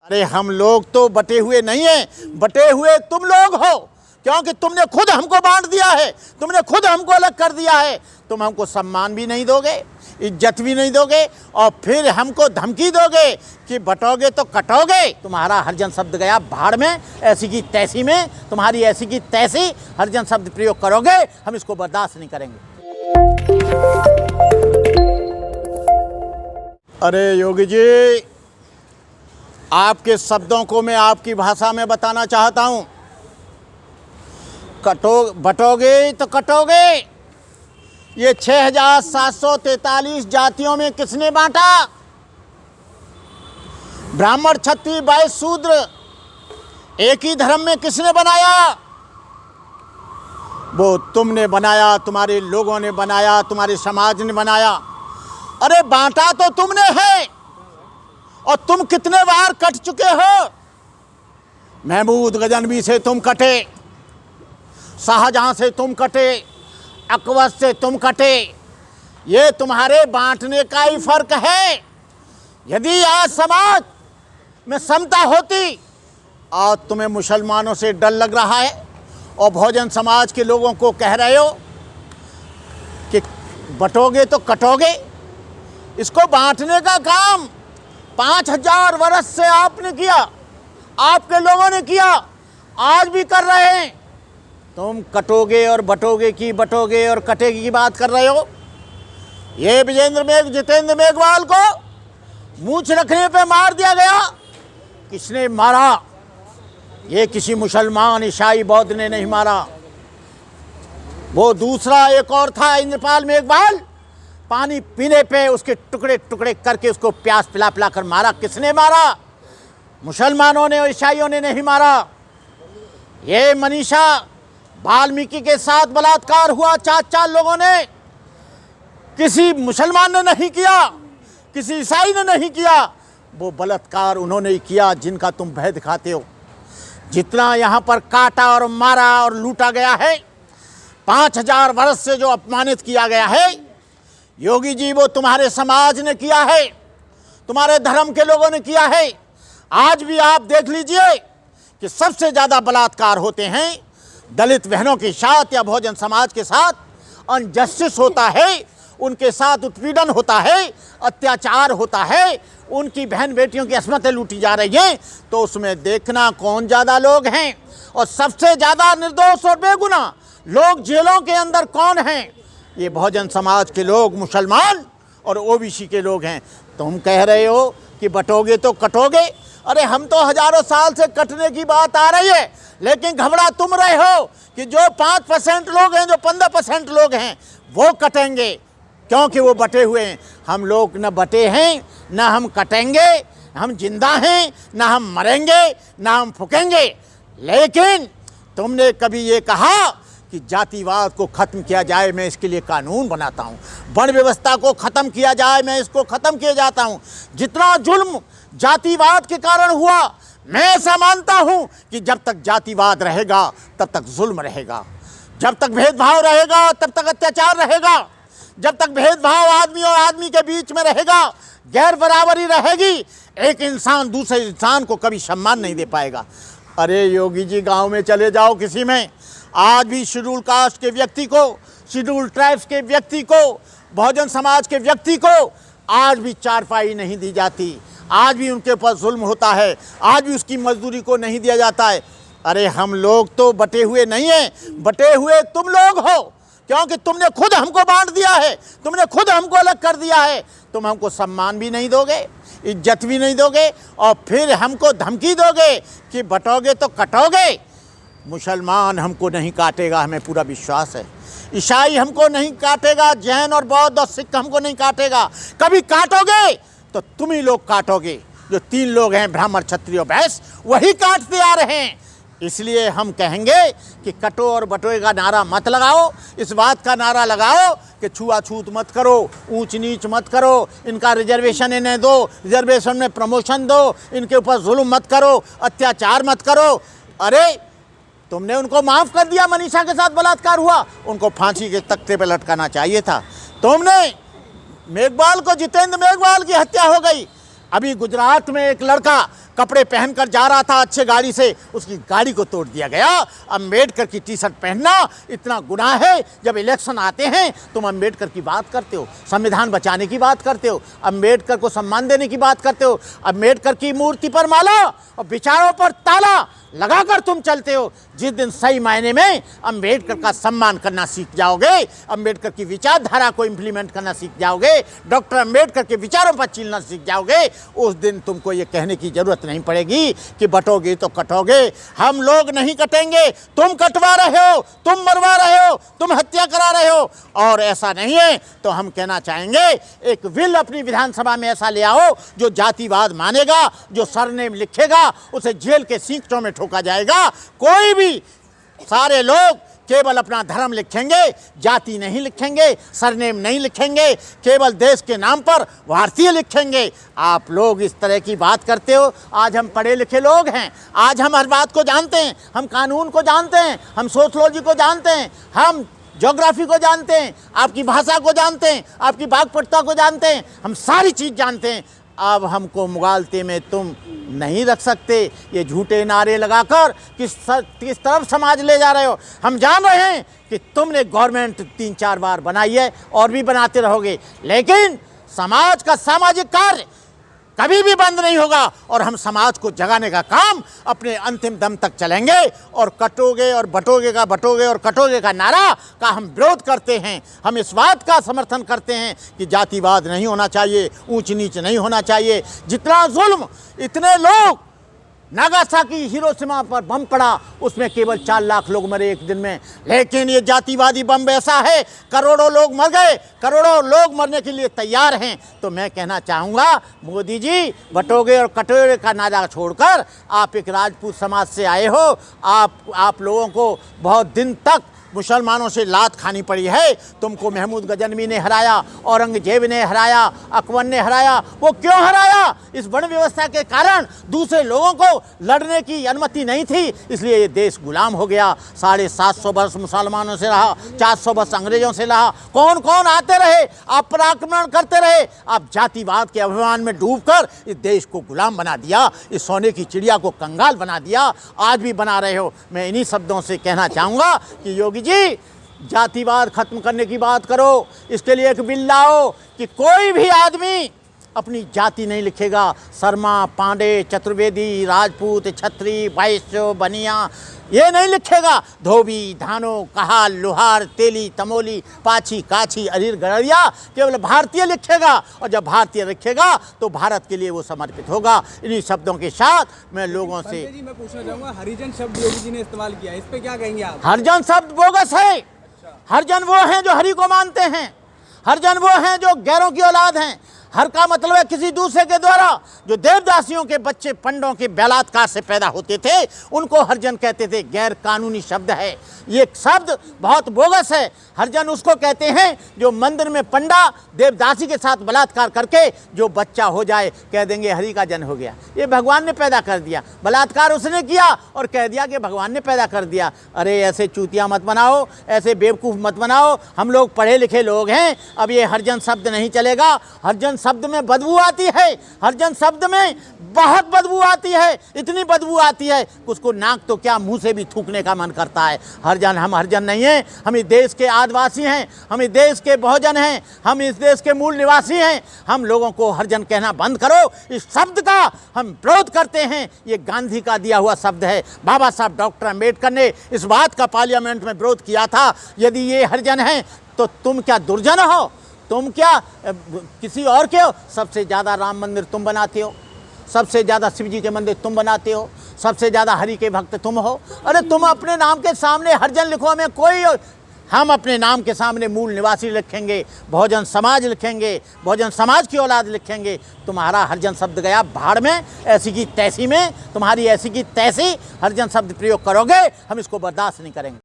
अरे हम लोग तो बटे हुए नहीं हैं, बटे हुए तुम लोग हो, क्योंकि तुमने खुद हमको बांट दिया है, तुमने खुद हमको अलग कर दिया है। तुम हमको सम्मान भी नहीं दोगे, इज्जत भी नहीं दोगे, और फिर हमको धमकी दोगे कि बटोगे तो कटोगे। तुम्हारा हरिजन शब्द गया भाड़ में, ऐसी की तैसी में, तुम्हारी ऐसी की तैसी हरिजन शब्द प्रयोग करोगे, हम इसको बर्दाश्त नहीं करेंगे। अरे योगी जी, आपके शब्दों को मैं आपकी भाषा में बताना चाहता हूँ। बटोगे तो कटोगे, ये 6743 जातियों में किसने बांटा? ब्राह्मण क्षत्रिय वैश्य शूद्र एक ही धर्म में किसने बनाया? वो तुमने बनाया, तुम्हारे लोगों ने बनाया, तुम्हारे समाज ने बनाया। अरे बांटा तो तुमने है, और तुम कितने बार कट चुके हो। महमूद गजनवी से तुम कटे, शाहजहां से तुम कटे, अकबर से तुम कटे। ये तुम्हारे बांटने का ही फर्क है। यदि आज समाज में समता होती, और तुम्हें मुसलमानों से डर लग रहा है और बहुजन समाज के लोगों को कह रहे हो कि बटोगे तो कटोगे, इसको बांटने का काम 5000 वर्ष से आपने किया, आपके लोगों ने किया, आज भी कर रहे हैं। तुम कटोगे और बटोगे की, बटोगे और कटेगी की बात कर रहे हो। ये जितेंद्र मेघवाल को मूंछ रखने पे मार दिया गया। किसने मारा? ये किसी मुसलमान, ईसाई, बौद्ध ने नहीं मारा। वो दूसरा एक और था, इंद्रपाल मेघवाल, पानी पीने पे उसके टुकड़े टुकड़े करके उसको प्यास पिला पिला कर मारा। किसने मारा? मुसलमानों ने और ईसाइयों ने नहीं मारा। ये मनीषा वाल्मीकि के साथ बलात्कार हुआ 4 लोगों ने, किसी मुसलमान ने नहीं किया, किसी ईसाई ने नहीं किया। वो बलात्कार उन्होंने ही किया जिनका तुम भय दिखाते हो। जितना यहाँ पर काटा और मारा और लूटा गया है, 5000 वर्ष से जो अपमानित किया गया है, योगी जी वो तुम्हारे समाज ने किया है, तुम्हारे धर्म के लोगों ने किया है। आज भी आप देख लीजिए कि सबसे ज़्यादा बलात्कार होते हैं दलित बहनों के साथ या बहुजन समाज के साथ। अनजस्टिस होता है, उनके साथ उत्पीड़न होता है, अत्याचार होता है, उनकी बहन बेटियों की अस्मतें लूटी जा रही हैं। तो उसमें देखना कौन ज़्यादा लोग हैं, और सबसे ज़्यादा निर्दोष और बेगुनाह लोग जेलों के अंदर कौन हैं? ये बहुजन समाज के लोग, मुसलमान और ओबीसी के लोग हैं। तुम कह रहे हो कि बटोगे तो कटोगे। अरे हम तो हजारों साल से कटने की बात आ रही है, लेकिन घबरा तुम रहे हो कि जो 5% लोग हैं, जो 15% लोग हैं, वो कटेंगे, क्योंकि वो बटे हुए हैं। हम लोग न बटे हैं, न हम कटेंगे। हम जिंदा हैं, न हम मरेंगे, न हम फूकेंगे। लेकिन तुमने कभी ये कहा कि जातिवाद को ख़त्म किया जाए, मैं इसके लिए कानून बनाता हूँ। वर्ण व्यवस्था को ख़त्म किया जाए, मैं इसको ख़त्म किया जाता हूँ। जितना जुल्म जातिवाद के कारण हुआ, मैं ऐसा मानता हूँ कि जब तक जातिवाद रहेगा तब तक जुल्म रहेगा, जब तक भेदभाव रहेगा तब तक अत्याचार रहेगा, जब तक भेदभाव आदमी और आदमी के बीच में रहेगा, गैर बराबरी रहेगी, एक इंसान दूसरे इंसान को कभी सम्मान नहीं दे पाएगा। अरे योगी जी, गाँव में चले जाओ किसी में, आज भी शेड्यूल कास्ट के व्यक्ति को, शेड्यूल ट्राइब्स के व्यक्ति को, बहुजन समाज के व्यक्ति को आज भी चारपाई नहीं दी जाती, आज भी उनके ऊपर जुल्म होता है, आज भी उसकी मजदूरी को नहीं दिया जाता है। अरे हम लोग तो बटे हुए नहीं हैं, बटे हुए तुम लोग हो, क्योंकि तुमने खुद हमको बांट दिया है, तुमने खुद हमको अलग कर दिया है। तुम हमको सम्मान भी नहीं दोगे, इज्जत भी नहीं दोगे, और फिर हमको धमकी दोगे कि बटोगे तो कटोगे। मुसलमान हमको नहीं काटेगा, हमें पूरा विश्वास है। ईसाई हमको नहीं काटेगा, जैन और बौद्ध और सिख हमको नहीं काटेगा। कभी काटोगे तो तुम ही लोग काटोगे। जो 3 लोग हैं, ब्राह्मण क्षत्रिय वैश्य, वही काटते आ रहे हैं। इसलिए हम कहेंगे कि कटो और बटोए का नारा मत लगाओ, इस बात का नारा लगाओ कि छुआछूत मत करो, ऊंच नीच मत करो, इनका रिजर्वेशन इन्हें दो, रिजर्वेशन में प्रमोशन दो, इनके ऊपर जुल्म मत करो, अत्याचार मत करो। अरे तुमने उनको माफ़ कर दिया, मनीषा के साथ बलात्कार हुआ, उनको फांसी के तख्ते पर लटकाना चाहिए था। तुमने मेघवाल को, जितेंद्र मेघवाल की हत्या हो गई। अभी गुजरात में एक लड़का कपड़े पहनकर जा रहा था अच्छे गाड़ी से, उसकी गाड़ी को तोड़ दिया गया। अम्बेडकर की टी शर्ट पहनना इतना गुनाह है। जब इलेक्शन आते हैं तुम अम्बेडकर की बात करते हो, संविधान बचाने की बात करते हो, अम्बेडकर को सम्मान देने की बात करते हो, अम्बेडकर की मूर्ति पर माला और विचारों पर ताला लगाकर तुम चलते हो। जिस दिन सही मायने में अम्बेडकर का सम्मान करना सीख जाओगे, अम्बेडकर की विचारधारा को इम्प्लीमेंट करना सीख जाओगे, डॉक्टर अम्बेडकर के विचारों पर चलना सीख जाओगे, उस दिन तुमको ये कहने की जरूरत नहीं पड़ेगी कि बटोगे तो कटोगे। हम लोग नहीं कटेंगे, तुम कटवा रहे हो, तुम मरवा रहे हो, तुम हत्या करा रहे हो। और ऐसा नहीं है तो हम कहना चाहेंगे एक बिल अपनी विधानसभा में ऐसा ले आओ जो जातिवाद मानेगा, जो सरनेम लिखेगा उसे जेल के सींचों में ठोका जाएगा। कोई भी, सारे लोग केवल अपना धर्म लिखेंगे, जाति नहीं लिखेंगे, सरनेम नहीं लिखेंगे, केवल देश के नाम पर भारतीय लिखेंगे। आप लोग इस तरह की बात करते हो। आज हम पढ़े लिखे लोग हैं, आज हम हर बात को जानते हैं, हम कानून को जानते हैं, हम सोशलॉजी को जानते हैं, हम ज्योग्राफी को जानते हैं, आपकी भाषा को जानते हैं, आपकी वाक्पटुता को जानते हैं, हम सारी चीज़ जानते हैं। अब हमको मुगालते में तुम नहीं रख सकते। ये झूठे नारे लगाकर किस तरफ समाज ले जा रहे हो। हम जान रहे हैं कि तुमने गवर्नमेंट 3-4 बार बनाई है और भी बनाते रहोगे, लेकिन समाज का सामाजिक कार्य कभी भी बंद नहीं होगा और हम समाज को जगाने का काम अपने अंतिम दम तक चलेंगे। और कटोगे और बटोगे का, बटोगे और कटोगे का नारा का हम विरोध करते हैं। हम इस बात का समर्थन करते हैं कि जातिवाद नहीं होना चाहिए, ऊंच नीच नहीं होना चाहिए। जितना जुल्म, इतने लोग, नागासाकी हिरोशिमा पर बम पड़ा, उसमें केवल 4 लाख लोग मरे एक दिन में, लेकिन ये जातिवादी बम ऐसा है करोड़ों लोग मर गए, करोड़ों लोग मरने के लिए तैयार हैं। तो मैं कहना चाहूँगा मोदी जी, बटोगे और कटोगे का नारा छोड़कर, आप एक राजपूत समाज से आए हो, आप लोगों को बहुत दिन तक मुसलमानों से लात खानी पड़ी है। तुमको महमूद गजनवी ने हराया, औरंगजेब ने हराया, अकबर ने हराया। वो क्यों हराया? इस वर्ण व्यवस्था के कारण दूसरे लोगों को लड़ने की अनुमति नहीं थी, इसलिए ये देश गुलाम हो गया। 750 वर्ष मुसलमानों से रहा, 400 वर्ष अंग्रेजों से रहा। कौन कौन आते रहे, आप पर आक्रमण करते रहे। आप जातिवाद के अभिमान में डूबकर इस देश को गुलाम बना दिया, इस सोने की चिड़िया को कंगाल बना दिया, आज भी बना रहे हो। मैं इन्हीं शब्दों से कहना चाहूँगा कि योगी जी, जातिवाद खत्म करने की बात करो, इसके लिए एक बिल लाओ कि कोई भी आदमी अपनी जाति नहीं लिखेगा। शर्मा, पांडे, चतुर्वेदी, राजपूत, छत्री, वैश्य, बनिया, ये नहीं लिखेगा। धोबी, धानो, कहाल, लोहार, तेली, तमोली, पाछी, काछी, अरीर, गड़रिया केवल भारतीय लिखेगा। और जब भारतीय लिखेगा तो भारत के लिए वो समर्पित होगा। इन्हीं शब्दों के साथ मैं लोगों से जी, मैं पूछना चाहूँगा, हरिजन शब्द योगी जी ने इस्तेमाल किया है, इस पे क्या कहेंगे आप? हरिजन शब्द बोगस है। हरिजन वो हैं जो हरि को मानते हैं, हरिजन वो हैं जो गैरों की औलाद हैं। हर का मतलब है किसी दूसरे के द्वारा। जो देवदासियों के बच्चे पंडों के बलात्कार से पैदा होते थे उनको हरिजन कहते थे। गैर कानूनी शब्द है, ये शब्द बहुत बोगस है। हरिजन उसको कहते हैं जो मंदिर में पंडा देवदासी के साथ बलात्कार करके जो बच्चा हो जाए कह देंगे हरि का जन्म हो गया, ये भगवान ने पैदा कर दिया। बलात्कार उसने किया और कह दिया कि भगवान ने पैदा कर दिया। अरे ऐसे चूतिया मत बनाओ, ऐसे बेवकूफ़ मत बनाओ। हम लोग पढ़े लिखे लोग हैं, अब ये हरिजन शब्द नहीं चलेगा। हरिजन शब्द में बदबू आती है, हरिजन शब्द में बहुत बदबू आती है, इतनी बदबू आती है उसको नाक तो क्या मुंह से भी थूकने का मन करता है। हरिजन, हम हरिजन नहीं हैं, हम इस देश के आदिवासी हैं, हम इस देश के बहुजन हैं, हम इस देश के मूल निवासी हैं। हम लोगों को हरिजन कहना बंद करो। इस शब्द का हम विरोध करते हैं। ये गांधी का दिया हुआ शब्द है। बाबा साहब डॉक्टर अम्बेडकर ने इस बात का पार्लियामेंट में विरोध किया था। यदि ये हरिजन हैं तो तुम क्या दुर्जन हो? तुम क्या किसी और के हो? सबसे ज़्यादा राम मंदिर तुम बनाते हो, सबसे ज़्यादा शिव जी के मंदिर तुम बनाते हो, सबसे ज़्यादा हरि के भक्त तुम हो। अरे तुम अपने नाम के सामने हरिजन लिखो, हमें कोई, हम अपने नाम के सामने मूल निवासी लिखेंगे, बहुजन समाज लिखेंगे, बहुजन समाज की औलाद लिखेंगे। तुम्हारा हरिजन शब्द गया भाड़ में, ऐसी की तैसी में, तुम्हारी ऐसी की तैसी हरिजन शब्द प्रयोग करोगे, हम इसको बर्दाश्त नहीं करेंगे।